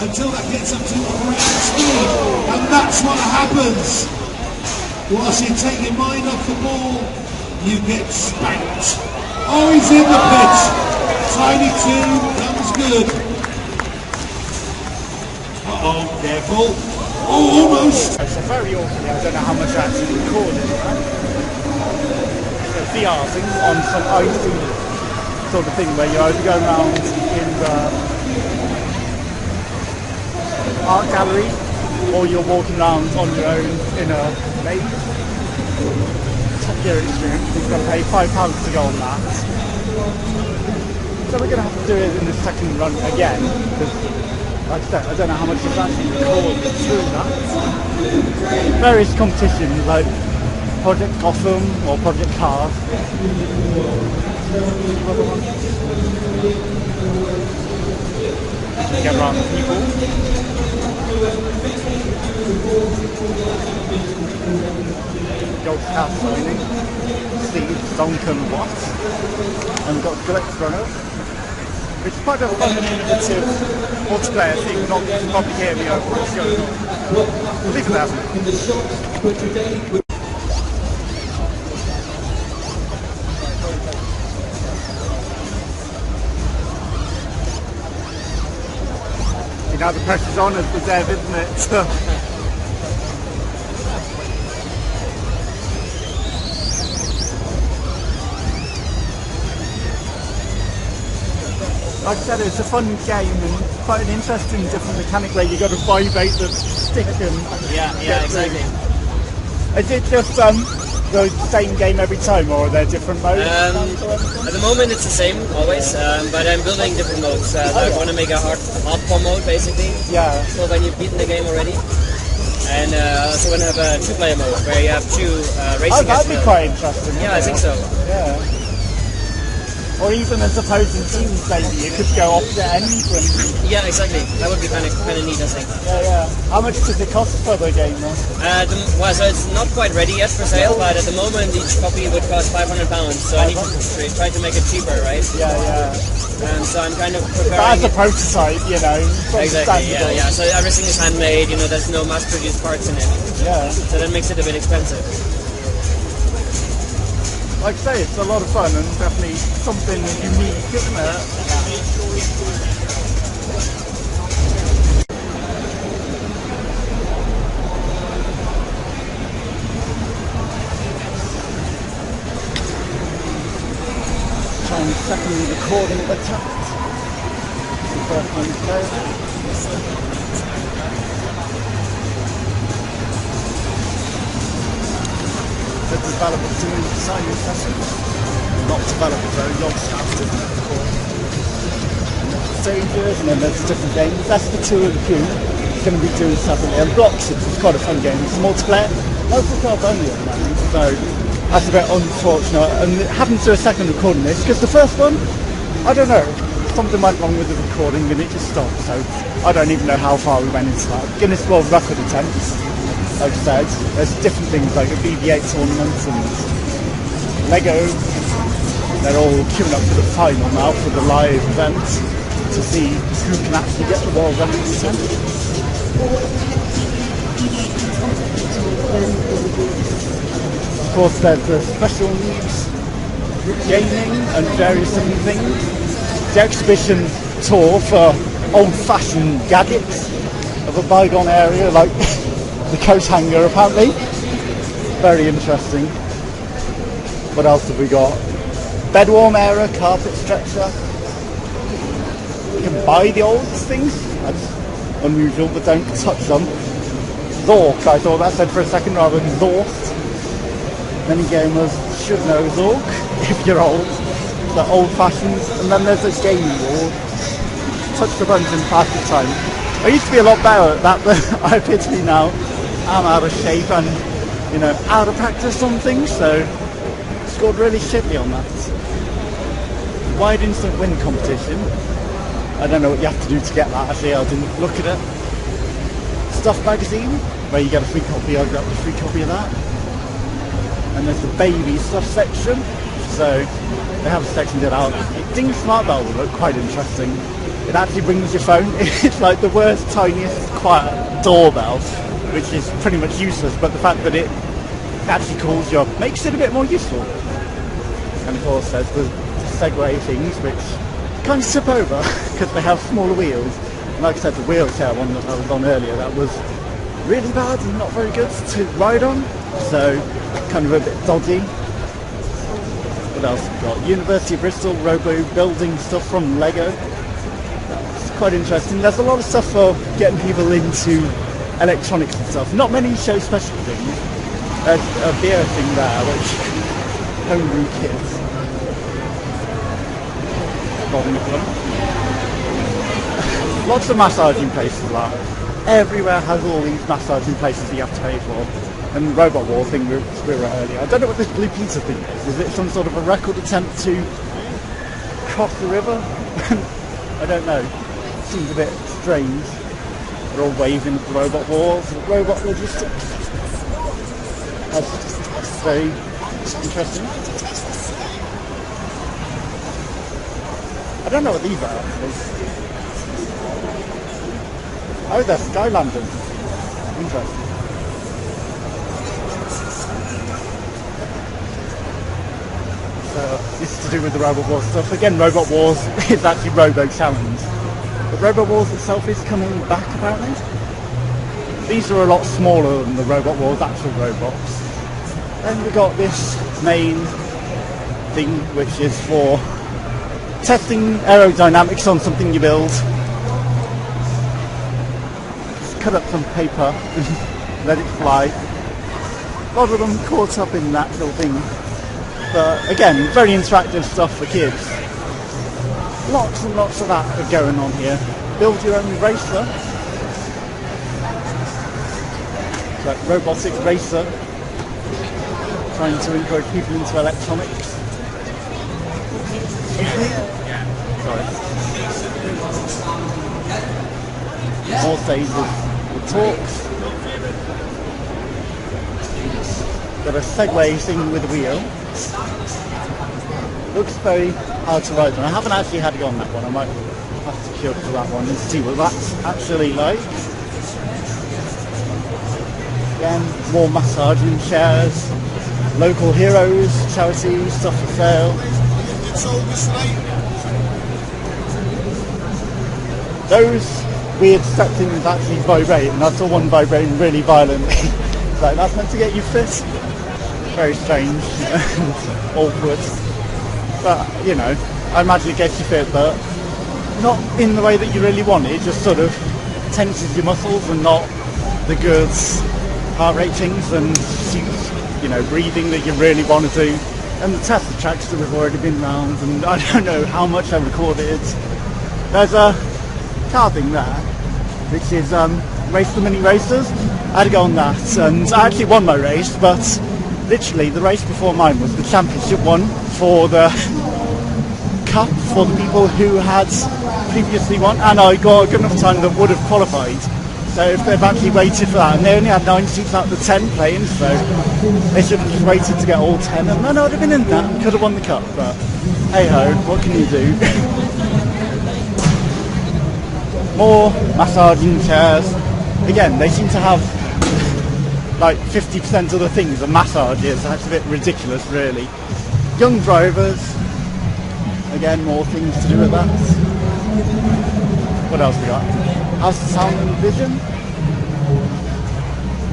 until that gets up to around speed, and that's what happens. Whilst you take your mind off the ball, you get spanked. Oh, he's in the pitch. Tiny 2 comes good. Uh-oh, careful. Oh, almost. It's very awkward. I don't know how much I actually recorded. The VR thing on some icy sort of thing where you either go around in the art gallery or you're walking around on your own in a maze. Top Gear experience. You've got to pay £5 to go on that. So we're going to have to do it in the second run again because, like I said, I don't know how much is actually recorded through that. Various competitions like Project Gotham or Project Cars. Get around the people. Golf Castle winning. Steve, Duncan, Watt. And we've got Glitch Runner. It's quite a fun and innovative multiplayer thing. Not you can probably hear me over what's going on. Leave it there. Now the pressure's on as the dev, isn't it? Like I said, it's a fun game and quite an interesting different mechanic where you got to vibrate the stick and yeah, exactly. Is it just the same game every time, or are there different modes? At the moment it's the same always, but I'm building different modes. I want to make a hardcore mode basically. Yeah. So when you've beaten the game already, and also want to have a 2-player mode where you have 2 racing. Oh, that'd be quite interesting. Yeah, I think so. Yeah. Or even as opposing teams, maybe you could go opposite ends. And... Yeah, exactly. That would be kind of neat, I think. Yeah. How much does it cost for the game then? Well, so it's not quite ready yet for sale, but at the moment each copy would cost £500. So I need to try to make it cheaper, right? Yeah. So I'm kind of preparing. That's a prototype, you know. Exactly. Yeah. So everything is handmade. You know, there's no mass-produced parts in it. Yeah. So that makes it a bit expensive. Like I say, it's a lot of fun and definitely something unique, isn't it? Trying second recording attempt. The first one failed. The developer doing design sessions, not developers, very long staff, of course. Stages, and then there's different games. That's the 2 and Q. It's going to be doing separately. And Blocks, it's quite a fun game. It's multiplayer. Local cards only at the moment, so that's a bit unfortunate. And it happened to a second recording this because the first one, I don't know, something went wrong with the recording and it just stopped. So I don't even know how far we went into that. Guinness World Record attempts. Like I said, there's different things like a BB-8 tournament and Lego. They're all queuing up for the final now for the live event to see who can actually get the world record attempt. Of course, there's the special needs gaming and various different things. The exhibition tour for old-fashioned gadgets of a bygone area like the coat hanger, apparently. Very interesting. What else have we got? Bed warm era, carpet stretcher. You can buy the old things. That's unusual, but don't touch them. Zork, I thought that said for a second rather than Zork. Many gamers should know Zork if you're old. The old fashioned. And then there's a gaming wall. Touch the buttons and pass the time. I used to be a lot better at that, but I appear to be now. I'm out of shape and, you know, out of practice on things, so scored really shitly on that. Wide instant win competition. I don't know what you have to do to get that, actually, I didn't look at it. Stuff magazine, where you get a free copy, I got a free copy of that. And there's the baby stuff section, so they have a section that out. I think Smart Bell will look quite interesting. it actually rings your phone. It's like the worst, tiniest, quiet doorbell, which is pretty much useless, but the fact that it actually calls you up makes it a bit more useful. And of course there's the Segway things, which kind of tip over because they have smaller wheels. And like I said, the wheelchair one that I was on earlier, that was really bad and not very good to ride on, so kind of a bit dodgy. What else have we got? University of Bristol robo building stuff from Lego. That's quite interesting. There's a lot of stuff for getting people into electronics and stuff. Not many show special things. There's a beer thing there, which homebrew kids. Lots of massaging places like everywhere has all these massaging places that you have to pay for. And the Robot War thing we were earlier. I don't know what this blue pizza thing is. Is it some sort of a record attempt to cross the river? I don't know. It seems a bit strange. They're all waving at the Robot Wars, robot logistics. That's very interesting. I don't know what these are actually. Oh, they're Skylanders. Interesting. This is to do with the Robot Wars stuff. Again, Robot Wars is actually Robo Challenge. But Robot Wars itself is coming back apparently. These are a lot smaller than the Robot Wars actual robots. Then we've got this main thing which is for testing aerodynamics on something you build. Just cut up some paper and let it fly. A lot of them caught up in that little thing. But again, very interactive stuff for kids. Lots and lots of that going on here. Build your own racer. Like robotic racer. Trying to encourage people into electronics. Sorry. More stages with talks. Got a Segway thing with a wheel. Looks very hard to ride on. I haven't actually had to go on that one. I might have to queue up for that one and see what that's actually like. Again, more massaging chairs, local heroes, charities, stuff for sale. Those weird step things actually vibrate, and I saw one vibrating really violently. Like, that's meant to get you fit. Very strange, awkward. But, you know, I imagine it gets you fit, but not in the way that you really want it. It just sort of tenses your muscles and not the good heart ratings and, you know, breathing that you really want to do. And the test tracks that have already been round, and I don't know how much I recorded. There's a car thing there, which is Race the Mini Racers. I had to go on that, and I actually won my race, but literally the race before mine was the championship one for the cup for the people who had previously won, and I got a good enough time that would have qualified. So if they've actually waited for that, and they only had 9 seats out of the 10 playing, so they should have just waited to get all 10, and then I would have been in that, could have won the cup, but hey ho, what can you do? More massaging chairs. Again, they seem to have like 50% of the things are massages. That's a bit ridiculous, really. Young drivers. Again, more things to do with that. What else we got? House of Sound and Vision.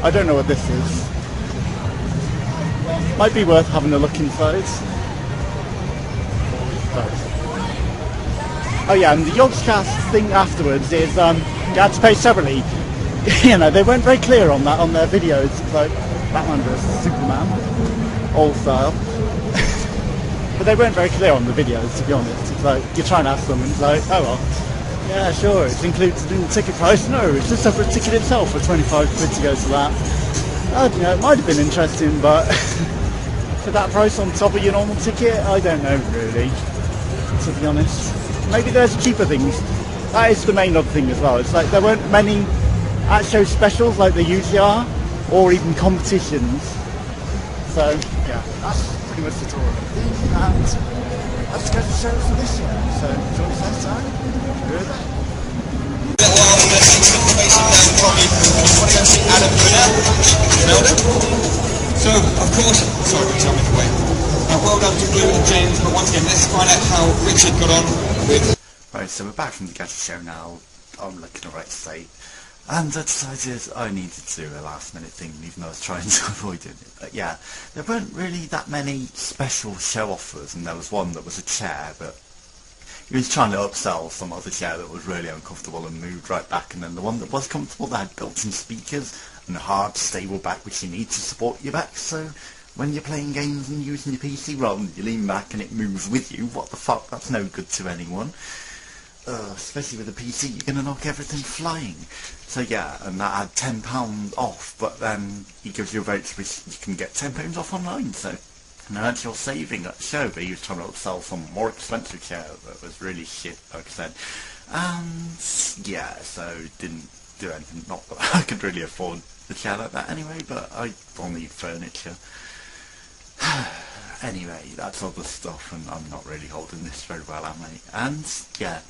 I don't know what this is. Might be worth having a look inside. Oh yeah, and the Yogscast thing afterwards is you had to pay separately. You know, they weren't very clear on that on their videos. It's like Batman vs Superman, old style. But they weren't very clear on the videos, to be honest. It's like you're trying to ask them, and it's like, oh well, yeah, sure, it's included in the ticket price. No, it's just a separate ticket itself for 25 quid to go to that. I don't know, it might have been interesting, but for that price on top of your normal ticket, I don't know really, to be honest. Maybe there's cheaper things. That is the main other thing as well. It's like there weren't many at-show specials like there usually are, or even competitions. So yeah, that's pretty much the tour. And that's to go to the show for this year. So join us next time. Good. Smelled it? So, of course, sorry, tell me the way. Well done to Blue and James, but once again, let's find out how Richard got on with... Right, so we're back from the Gadget show now. I'm looking at right state. And I decided I needed to do a last minute thing, even though I was trying to avoid it. But yeah, there weren't really that many special show offers, and there was one that was a chair, but he was trying to upsell some other chair that was really uncomfortable and moved right back, and then the one that was comfortable that had built-in speakers and a hard, stable back which you need to support your back, so when you're playing games and using your PC rather than you lean back and it moves with you, what the fuck, that's no good to anyone. Especially with a PC, you're going to knock everything flying. So yeah, and that had £10 off, but then he gives you a voucher which you can get £10 off online, so an actual saving at the show, but he was trying to sell some more expensive chair that was really shit, like I said. And yeah, so didn't do anything, not that I could really afford the chair like that anyway, but I don't need furniture. Anyway, that's other stuff, and I'm not really holding this very well, am I? And yeah,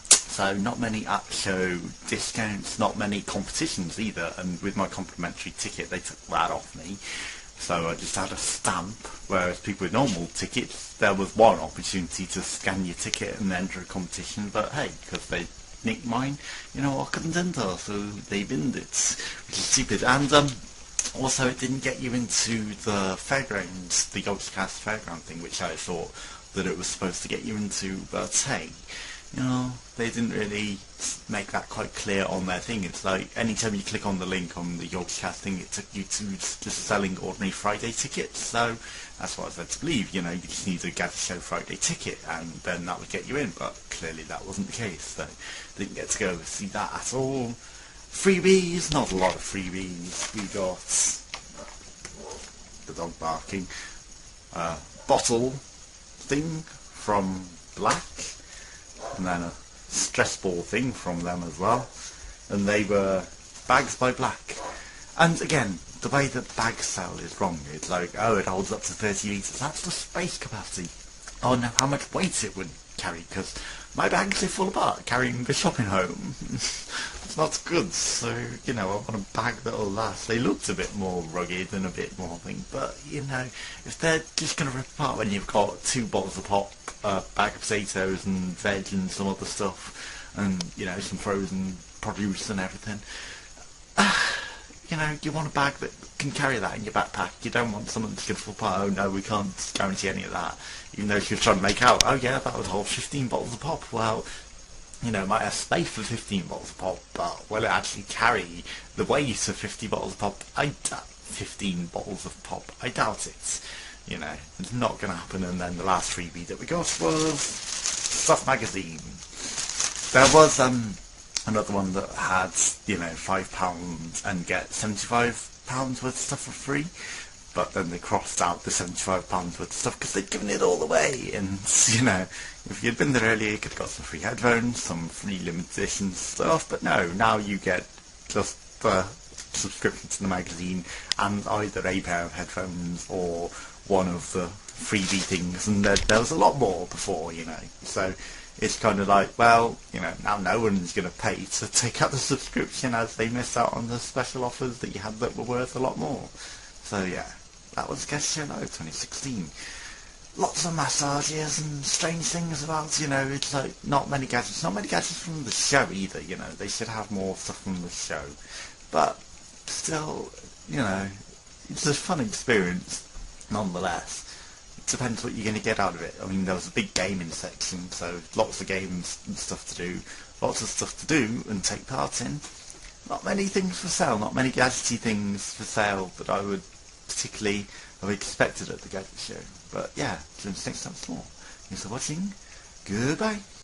so not many at-show discounts, not many competitions either, and with my complimentary ticket they took that off me, so I just had a stamp, whereas people with normal tickets, there was one opportunity to scan your ticket and enter a competition, but hey, because they nicked mine, you know, I couldn't enter, so they binned it, which is stupid. And also it didn't get you into the fairgrounds, the Yogscast fairground thing, which I thought that it was supposed to get you into, but hey, you know, they didn't really make that quite clear on their thing. It's like, anytime you click on the link on the Yogscast thing, it took you to just selling ordinary Friday tickets, so that's what I was led to believe, you know, you just need a Gadget Show Friday ticket, and then that would get you in, but clearly that wasn't the case, so didn't get to go see that at all. Freebies, not a lot of freebies. We got the dog barking, bottle thing from Black, and then a stress ball thing from them as well, and they were bags by Black. And again, the way that bags sell is wrong. It's like, oh, it holds up to 30 litres, that's the space capacity. Oh no, how much weight it would carry, because my bags are full apart carrying the shopping home. It's not good, so, you know, I want a bag that'll last. They looked a bit more rugged and a bit more thing, but, you know, if they're just going to rip apart when you've got 2 bottles of pop, a bag of potatoes and veg and some other stuff, and, you know, some frozen produce and everything, you know, you want a bag that can carry that in your backpack. You don't want someone that's going to fall apart. Oh no, we can't guarantee any of that. Even though she was trying to make out, oh yeah, that would hold 15 bottles of pop. Well, you know, it might have space for 15 bottles of pop, but will it actually carry the weight of 50 bottles of pop? 15 bottles of pop. I doubt it. You know, it's not going to happen. And then the last freebie that we got was Stuff Magazine. There was another one that had, you know, £5 and get £75 worth of stuff for free, but then they crossed out the £75 worth of stuff because they'd given it all away. And, you know, if you'd been there earlier, you could have got some free headphones, some free limited edition stuff, but no, now you get just the subscription to the magazine and either a pair of headphones or one of the freebie things, and there was a lot more before, you know, so it's kind of like, well, you know, now no one's going to pay to take out the subscription as they miss out on the special offers that you had that were worth a lot more. So yeah, that was Gadget Show Live 2016. Lots of massages and strange things about, you know, it's like not many gadgets from the show either, you know, they should have more stuff from the show. But still, you know, it's a fun experience nonetheless. Depends what you're going to get out of it. I mean, there was a big gaming section, so lots of games and stuff to do, lots of stuff to do and take part in. Not many things for sale, not many gadgety things for sale that I would particularly have expected at the Gadget Show. But yeah, till next time, more. Thanks for watching. Goodbye.